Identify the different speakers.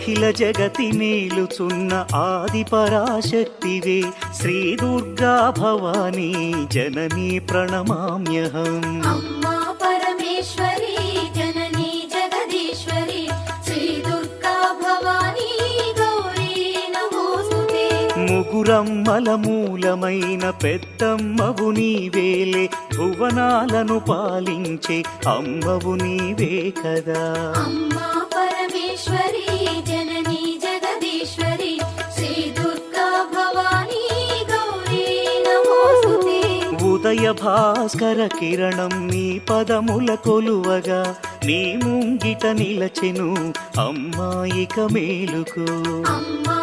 Speaker 1: అఖిల జగతి మేలుచున్న ఆది పరాశక్తివే శ్రీ దుర్గా భవానీ జననీ ప్రణమామ్యహం.
Speaker 2: అమ్మా పరమేశ్వరి జననీ జగదీశ్వరి శ్రీ దుర్గా భవానీ గౌరీ నమోస్తుతే.
Speaker 1: ముగురమ్మల మూలమైన పెద్దమ్మవు నీవేలే భువనాలను పాలించే అమ్మవు నీవే కదా.
Speaker 2: అమ్మా పరమేశ్వరి జననీ జగదీశ్వరి శ్రీ దుర్గా భవానీ గౌరీ నమోస్తుతే.
Speaker 1: ఉదయ భాస్కర కిరణం నీ పదముల కొలువగా నీ ముంగిట నిలచెను అమ్మాయిక మేలుకు.
Speaker 2: అమ్మా